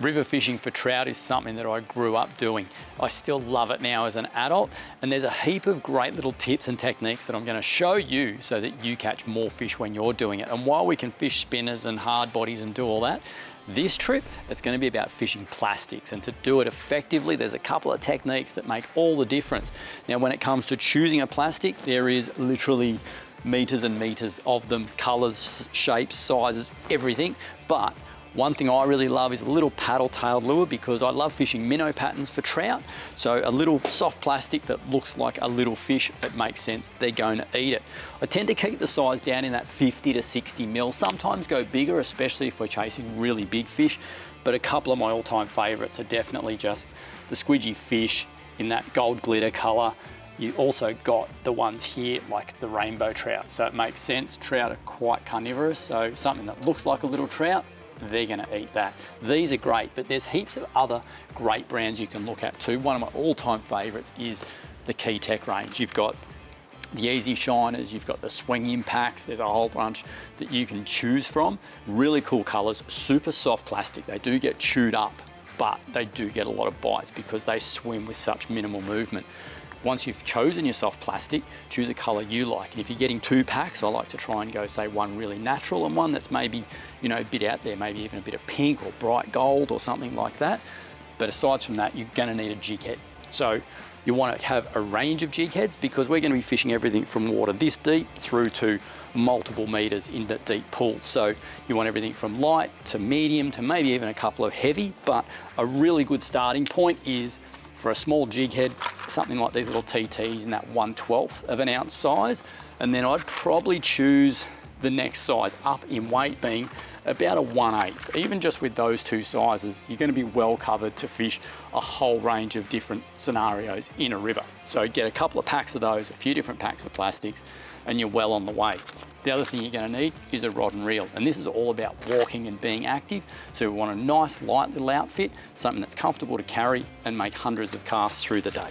River fishing for trout is something that I grew up doing. I still love it now as an adult, and there's a heap of great little tips and techniques that I'm going to show you so that you catch more fish when you're doing it. And while we can fish spinners and hard bodies and do all that, this trip, it's going to be about fishing plastics, and to do it effectively, there's a couple of techniques that make all the difference. Now, when it comes to choosing a plastic, there is literally meters and meters of them, colors, shapes, sizes, everything. But one thing I really love is a little paddle-tailed lure, because I love fishing minnow patterns for trout. So a little soft plastic that looks like a little fish, but makes sense, they're going to eat it. I tend to keep the size down in that 50 to 60 mil, sometimes go bigger, especially if we're chasing really big fish. But a couple of my all-time favorites are definitely just the squidgy fish in that gold glitter color. You also got the ones here like the rainbow trout. So it makes sense, trout are quite carnivorous, so something that looks like a little trout, they're going to eat that. These are great, but there's heaps of other great brands you can look at too. One of my all-time favorites is the Key Tech range. You've got the Easy Shiners, you've got the Swing Impacts, there's a whole bunch that you can choose from. Really cool colors, super soft plastic. They do get chewed up, but they do get a lot of bites because they swim with such minimal movement. Once you've chosen your soft plastic, choose a color you like. And if you're getting 2 packs, I like to try and go, say, one really natural and one that's maybe, you know, a bit out there, maybe even a bit of pink or bright gold or something like that. But aside from that, you're gonna need a jig head. So you wanna have a range of jig heads, because we're gonna be fishing everything from water this deep through to multiple meters in the deep pools. So you want everything from light to medium to maybe even a couple of heavy, but a really good starting point is, for a small jig head, something like these little TTs in that 1/12 of an ounce size. And then I'd probably choose the next size up in weight, being about a 1/8. Even just with those two sizes, you're going to be well covered to fish a whole range of different scenarios in a river. So get a couple of packs of those, a few different packs of plastics, and you're well on the way. The other thing you're going to need is a rod and reel, and this is all about walking and being active. So we want a nice light little outfit, something that's comfortable to carry and make hundreds of casts through the day.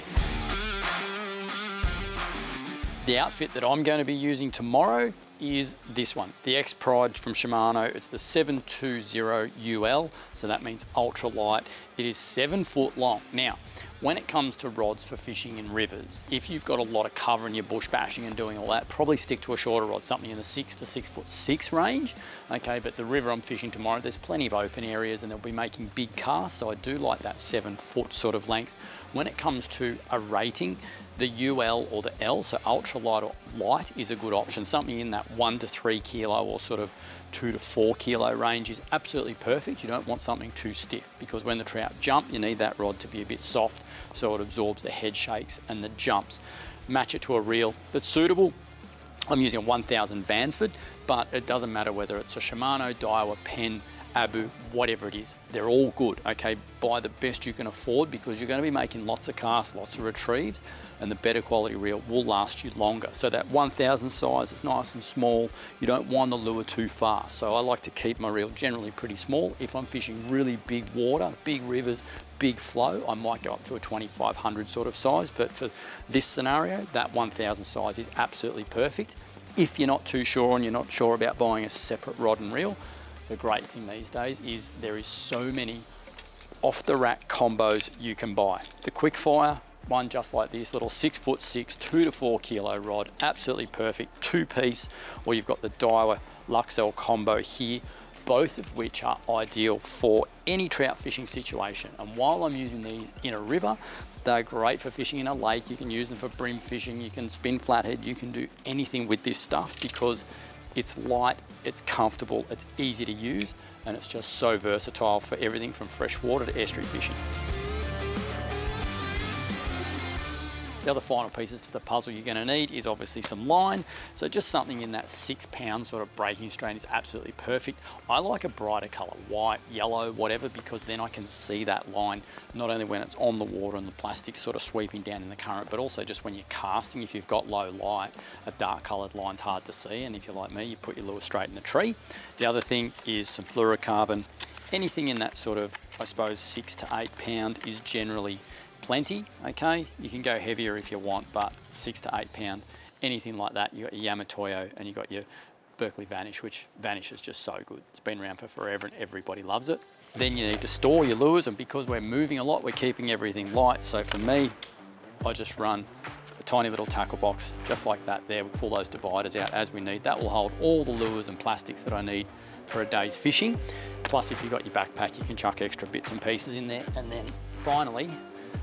The outfit that I'm going to be using tomorrow is this one, the X Pride from Shimano. It's the 720 UL, so that means ultra light. It is 7 foot long. Now, when it comes to rods for fishing in rivers, if you've got a lot of cover and you're bush bashing and doing all that, probably stick to a shorter rod, something in the 6 to 6'6" range. Okay, but the river I'm fishing tomorrow, there's plenty of open areas and they'll be making big casts, so I do like that 7 foot sort of length. When it comes to a rating, the UL or the L, so ultra light or light, is a good option. Something in that 1 to 3 kilo or sort of 2 to 4 kilo range is absolutely perfect. You don't want something too stiff, because when the trout jump, you need that rod to be a bit soft so it absorbs the head shakes and the jumps. Match it to a reel that's suitable. I'm using a 1000 Banford, but it doesn't matter whether it's a Shimano, Daiwa, Penn, Abu, whatever it is, they're all good. Okay, buy the best you can afford, because you're going to be making lots of casts, lots of retrieves, and the better quality reel will last you longer. So that 1000 size is nice and small. You don't wind the lure too far. So I like to keep my reel generally pretty small. If I'm fishing really big water, big rivers, big flow, I might go up to a 2500 sort of size, but for this scenario, that 1000 size is absolutely perfect. If you're not too sure and you're not sure about buying a separate rod and reel, the great thing these days is there is so many off-the-rack combos you can buy. The Quickfire one, just like this, little 6'6", 2 to 4 kilo rod, absolutely perfect, 2-piece, or you've got the Daiwa Luxel combo here, both of which are ideal for any trout fishing situation. And while I'm using these in a river, they're great for fishing in a lake. You can use them for brim fishing, you can spin flathead, you can do anything with this stuff, because it's light, it's comfortable, it's easy to use, and it's just so versatile for everything from freshwater to estuary fishing. The other final pieces to the puzzle you're going to need is obviously some line. So just something in that 6 pound sort of breaking strain is absolutely perfect. I like a brighter color, white, yellow, whatever, because then I can see that line, not only when it's on the water and the plastic sort of sweeping down in the current, but also just when you're casting. If you've got low light, a dark colored line's hard to see. And if you're like me, you put your lure straight in the tree. The other thing is some fluorocarbon. Anything in that sort of, I suppose, 6 to 8 pound is generally plenty. Okay, you can go heavier if you want, but 6 to 8 pound, anything like that. You got your Yamatoyo and you got your Berkeley Vanish, which Vanish is just so good. It's been around for forever and everybody loves it. Then you need to store your lures, and because we're moving a lot, we're keeping everything light. So for me, I just run a tiny little tackle box, just like that there. We pull those dividers out as we need. That will hold all the lures and plastics that I need for a day's fishing. Plus, if you've got your backpack, you can chuck extra bits and pieces in there. And then finally,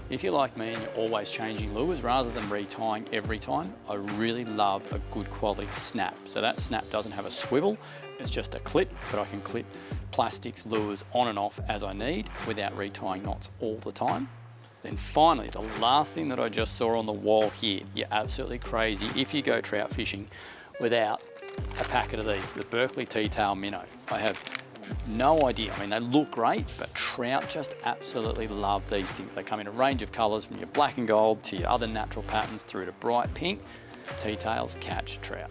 if you're like me and you're always changing lures rather than retying every time, I really love a good quality snap. So that snap doesn't have a swivel, it's just a clip, but I can clip plastics, lures on and off as I need without retying knots all the time. Then finally, the last thing that I just saw on the wall here, you're absolutely crazy if you go trout fishing without a packet of these, the Berkeley T-Tail Minnow. I have no idea. I mean, they look great, but trout just absolutely love these things. They come in a range of colors from your black and gold to your other natural patterns through to bright pink. T-tails catch trout.